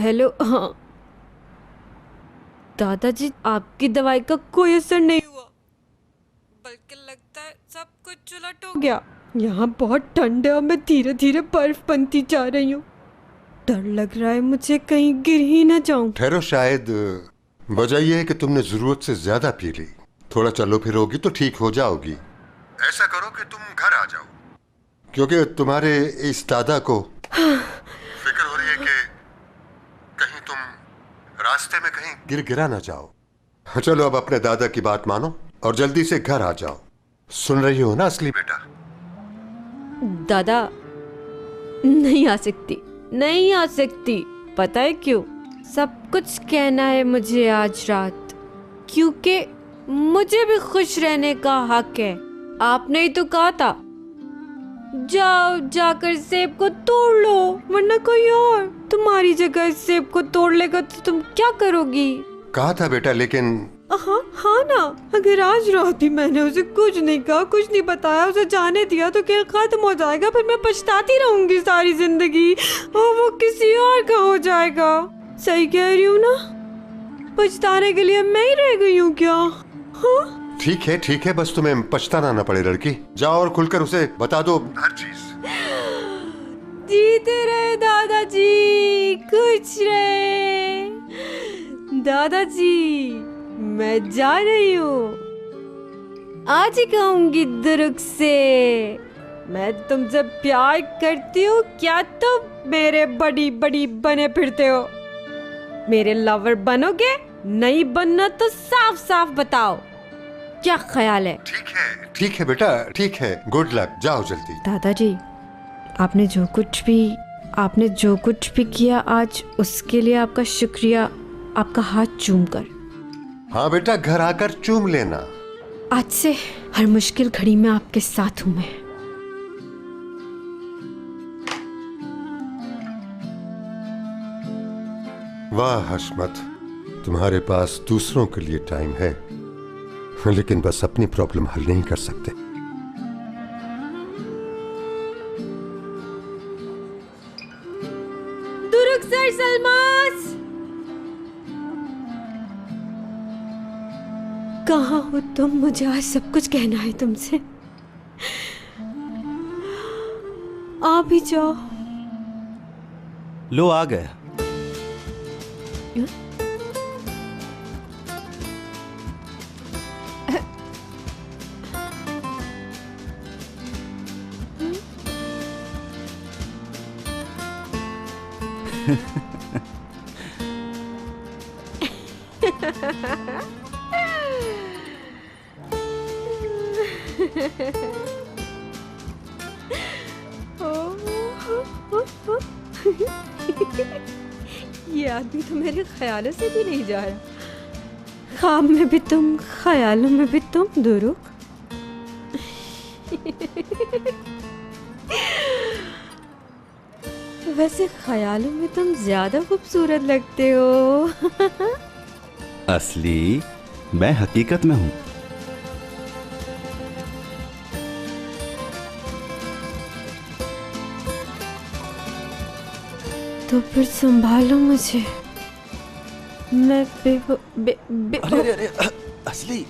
Hello. हाँ दादाजी, आपकी दवाई का कोई असर नहीं हुआ, बल्कि लगता है सब कुछ उलट हो गया। यहाँ बहुत ठंड है और मैं धीरे धीरे बर्फ बनती जा रही हूँ। डर लग रहा है मुझे कहीं गिर ही ना जाऊं। ठहरो, शायद वजह यह है कि तुमने जरूरत से ज्यादा पी ली। थोड़ा चलो फिरोगी तो ठीक हो जाओगी। ऐसा करो कि तुम घर आ जाओ, क्योंकि तुम्हारे इस दादा को फिक्र हो रही है कि कहीं तुम रास्ते में कहीं गिर गिरा ना जाओ। चलो अब अपने दादा की बात मानो और जल्दी से घर आ जाओ। सुन रही हो ना असली बेटा? दादा, नहीं आ सकती, नहीं आ सकती। पता है क्यों? सब कुछ कहना है मुझे आज रात, क्योंकि मुझे भी खुश रहने का हक है। आपने ही तो कहा था, जाओ जाकर सेब को तोड़ लो, वरना कोई और तुम्हारी जगह इस सेब को तोड़ लेगा तो तुम क्या करोगी? कहा था बेटा, लेकिन हाँ हाँ ना, अगर आज रात ही मैंने उसे कुछ नहीं कहा, कुछ नहीं बताया, उसे जाने दिया तो खेल खत्म हो जाएगा। फिर मैं पछताती रहूंगी सारी जिंदगी और वो किसी और का हो जाएगा। सही कह रही हूँ ना? पछताने के लिए मैं ही रह गई हूँ क्या? हाँ ठीक है, बस तुम्हें पछताना ना पड़े लड़की। जाओ और खुलकर उसे बता दो हर चीज। जीते रहे दादाजी, खुश रहे दादाजी। मैं जा रही हूँ, आज ही कहूंगी दुरुक से, मैं तुमसे प्यार करती हूँ। क्या तुम मेरे बड़ी बड़ी बने फिरते हो? मेरे लवर बनोगे? नहीं बनना तो साफ साफ बताओ, क्या ख्याल है? ठीक है बेटा, ठीक है। गुड लक, जाओ जल्दी। दादाजी, आपने जो कुछ भी किया आज, उसके लिए आपका शुक्रिया, आपका हाथ चूम कर। हाँ बेटा, घर आकर चूम लेना। आज से हर मुश्किल घड़ी में आपके साथ हूँ मैं। वाह हशमत, तुम्हारे पास दूसरों के लिए टाइम है, लेकिन बस अपनी प्रॉब्लम हल नहीं कर सकते। दुरुक सर सलमास, कहाँ हो तुम? मुझे आज सब कुछ कहना है तुमसे। आ भी जाओ। लो आ गया। ये आदमी तो मेरे ख्यालों से भी नहीं जा रहा। ख्वाब में भी तुम, ख्यालों में भी तुम दुरुक। वैसे ख्यालों में तुम ज्यादा खूबसूरत लगते हो। असली मैं हकीकत में हूँ। तो फिर संभालो मुझे, मैं अरे असली